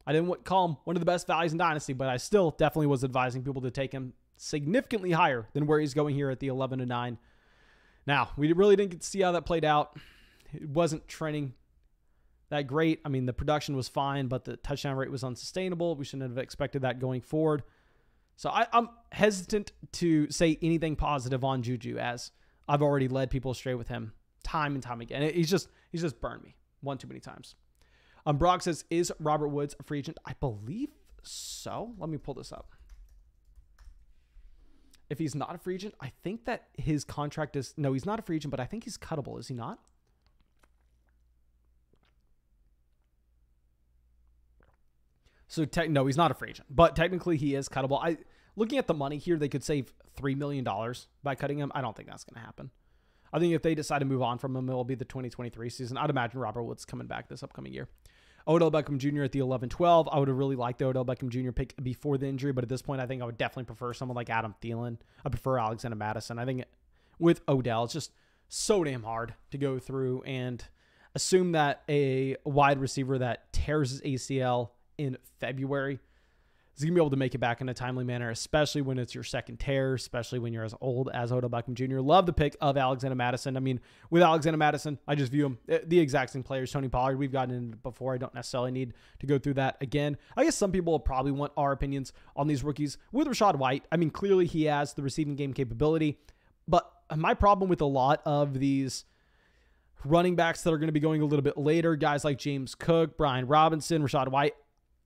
I didn't call him one of the best values in Dynasty, but I still definitely was advising people to take him significantly higher than where he's going here at the 11:09. Now, we really didn't get to see how that played out. It wasn't trending that great. I mean, the production was fine, but the touchdown rate was unsustainable. We shouldn't have expected that going forward. So I'm hesitant to say anything positive on Juju, as I've already led people astray with him time and time again. He's just burned me one too many times. Brock says, is Robert Woods a free agent? I believe so. Let me pull this up. If he's not a free agent, I think that his contract is... No, he's not a free agent, but I think he's cuttable. Is he not? So, no, he's not a free agent, but technically he is cuttable. Looking at the money here, they could save $3 million by cutting him. I don't think that's going to happen. I think if they decide to move on from him, it'll be the 2023 season. I'd imagine Robert Woods coming back this upcoming year. Odell Beckham Jr. at the 11:12. I would have really liked the Odell Beckham Jr. pick before the injury, but at this point, I think I would definitely prefer someone like Adam Thielen. I prefer Alexander Mattison. I think with Odell, it's just so damn hard to go through and assume that a wide receiver that tears his ACL in February is going to be able to make it back in a timely manner, especially when it's your second tear, especially when you're as old as Odell Beckham Jr. Love the pick of Alexander Mattison. I mean, with Alexander Mattison, I just view him the exact same player as Tony Pollard. We've gotten into it before. I don't necessarily need to go through that again. I guess some people will probably want our opinions on these rookies. With Rachaad White, I mean, clearly he has the receiving game capability, but my problem with a lot of these running backs that are going to be going a little bit later, guys like James Cook, Brian Robinson, Rachaad White,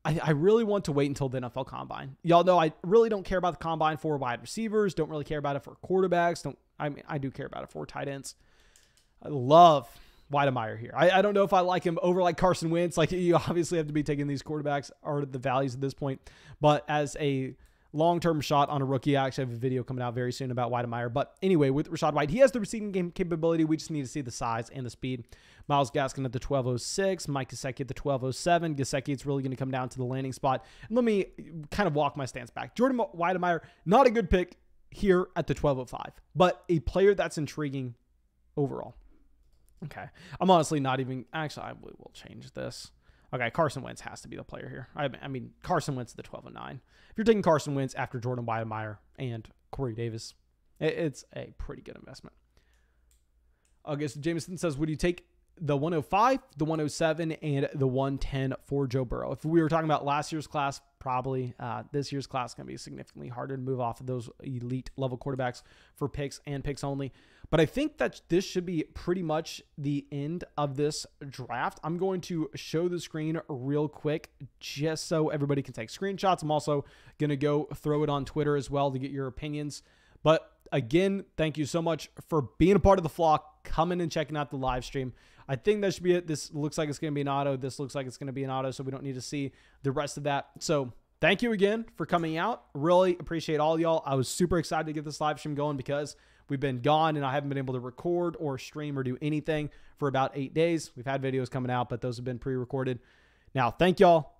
I really want to wait until the NFL Combine. Y'all know I really don't care about the Combine for wide receivers. Don't really care about it for quarterbacks. I do care about it for tight ends. I love Weidemeyer here. I don't know if I like him over like Carson Wentz. Like, you obviously have to be taking these quarterbacks are the values at this point. But as a long-term shot on a rookie. I actually have a video coming out very soon about Weidemeyer. But anyway, with Rachaad White, he has the receiving game capability. We just need to see the size and the speed. Myles Gaskin at the 1206, Mike Gesicki at the 1207. Gesicki, it's really going to come down to the landing spot. And let me kind of walk my stance back. Jordan Weidemeyer, not a good pick here at the 1205, but a player that's intriguing overall. Okay. I'm honestly not even, actually, I will change this. Okay, Carson Wentz has to be the player here. I mean, Carson Wentz at the 1209. If you're taking Carson Wentz after Jordan Weidemeyer and Corey Davis, it's a pretty good investment. Okay, so Jameson says, would you take the 105, the 107, and the 110 for Joe Burrow? If we were talking about last year's class, probably this year's class is going to be significantly harder to move off of those elite level quarterbacks for picks and picks only. But I think that this should be pretty much the end of this draft. I'm going to show the screen real quick just so everybody can take screenshots. I'm also going to go throw it on Twitter as well to get your opinions. But again, thank you so much for being a part of the flock, coming and checking out the live stream. I think that should be it. This looks like it's going to be an auto. This looks like it's going to be an auto, so we don't need to see the rest of that. So thank you again for coming out. Really appreciate all y'all. I was super excited to get this live stream going because we've been gone and I haven't been able to record or stream or do anything for about 8 days. We've had videos coming out, but those have been pre-recorded. Now, thank y'all.